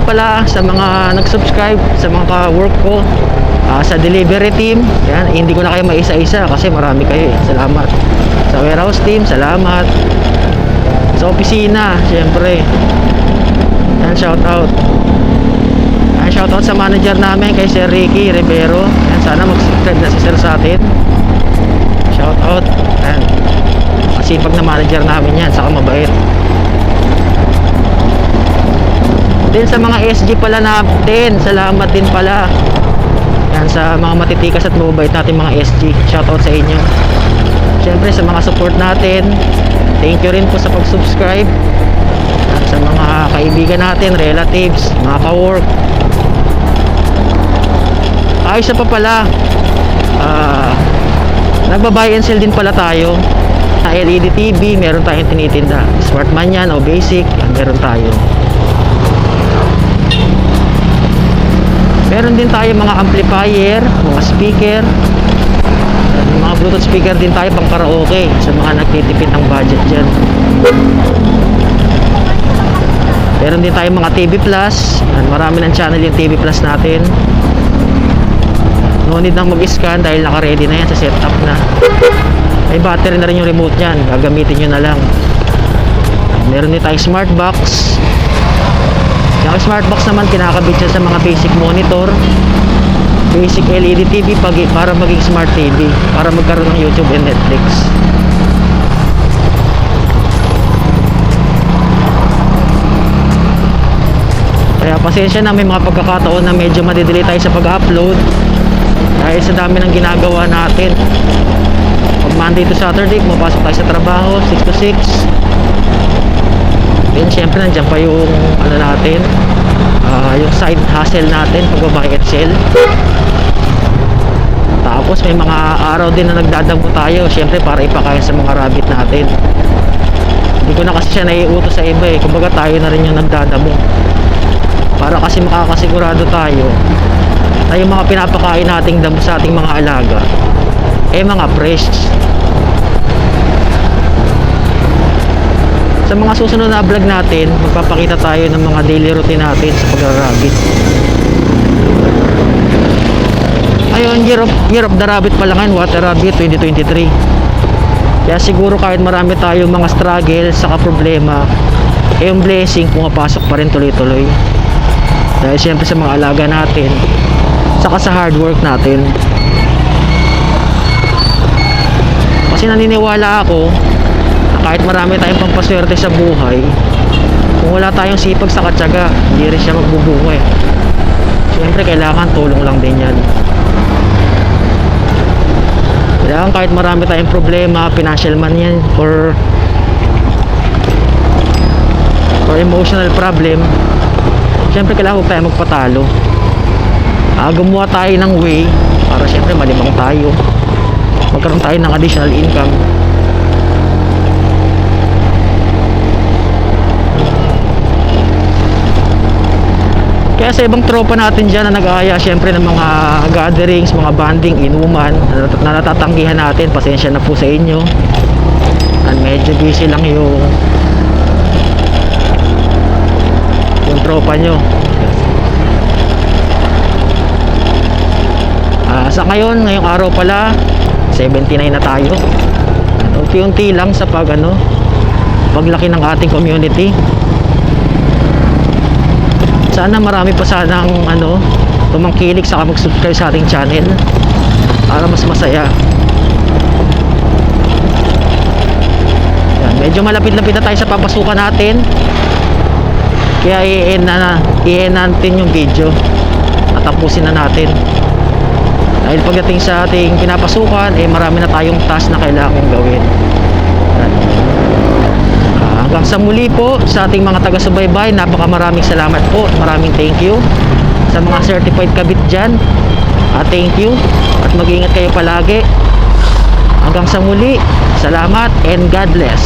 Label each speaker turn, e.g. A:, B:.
A: pala sa mga nag-subscribe sa mga ka-work ko, sa delivery team. Yan, hindi ko na kayo maisa-isa kasi marami kayo eh. Salamat. Sa warehouse team, salamat. Sa opisina, syempre. Yan, shout out. Yan, shout out sa manager namin kay Sir Ricky Rivero. Yan, sana mag-subscribe na si Sir sa atin. Shout out. Yan, masipag na manager namin yan, saka mabait. Din sa mga SG pala natin, salamat din pala. Yan, sa mga matitikas at mababait natin mga SG, shoutout sa inyo. Siyempre sa mga support natin, thank you rin po sa pag-subscribe. At sa mga kaibigan natin, relatives, mga ka-work. Ayos na pa pala, nagbabuy and sell din pala tayo. Sa LED TV, meron tayong tinitinda. Smartman yan o basic, yan, meron tayo. Meron din tayo mga amplifier, mga speaker, mga bluetooth speaker din tayo pang karaoke sa mga nagtitipid ng budget dyan. Meron din tayo mga TV Plus. Marami ng channel yung TV Plus natin. No need nang mag-scan dahil naka-ready na yan sa setup na. May battery na rin yung remote yan, gagamitin nyo na lang. Meron din tayong smart box. Yung smart box naman kinakabit siya sa mga basic monitor, basic LED TV para maging smart TV, para magkaroon ng YouTube and Netflix. Kaya pasensya na, may mga pagkakataon na medyo madidelay tayo sa pag-upload dahil sa dami ng ginagawa natin. Pag Monday to Saturday, pumapasok tayo sa trabaho 6 to 6. Then syempre nandiyan pa yung ano natin, yung side hustle natin, pagbabuy at sell. Tapos may mga araw din na nagdadamo tayo, syempre para ipakain sa mga rabbit natin. Hindi ko na kasi siya naiutos sa iba eh, kumbaga tayo na rin yung nagdadamo, para kasi makakasigurado tayo na yung mga pinapakain nating damo sa ating mga alaga mga fresh. Sa mga susunod na vlog natin, magpapakita tayo ng mga daily routine natin sa pag-rabbit. Ayun, year of the rabbit pala ngayon, Water Rabbit 2023. Kaya siguro kahit marami tayong mga struggle saka problema, yung blessing pumapasok pa rin tuloy-tuloy. Dahil siyempre sa mga alaga natin, saka sa hard work natin. Kasi naniniwala ako, kahit marami tayong pampaswerte sa buhay, kung wala tayong sipag sa katsaga, hindi rin siya magbubunga eh. Siyempre kailangan tulong lang din yan. Kailangan kahit marami tayong problema, financial man yan, or emotional problem, siyempre kailangan huwag tayo magpatalo. Gumawa tayo ng way para siyempre malimang tayo, magkaroon tayo ng additional income. Kaya sa ibang tropa natin dyan na nag-aaya syempre ng mga gatherings, mga banding, inuman na natatanggihan natin, pasensya na po sa inyo. And medyo busy lang yung tropa nyo. Sa ngayong araw pala 79 na tayo. Unti-unti lang sa paglaki ng ating community. Sana marami pa sanang tumangkilik sa mag-subscribe sa ating channel para mas masaya. Yan, medyo malapit-lapit na tayo sa papasukan natin. Kaya i-end natin yung video. Tatapusin na natin. Dahil pagdating sa ating pinapasukan, marami na tayong task na kailangan gawin. Hanggang sa muli po sa ating mga taga-subaybay, napakamaraming salamat po. Maraming thank you sa mga certified kabit dyan. Thank you at mag-ingat kayo palagi. Hanggang sa muli, salamat and God bless.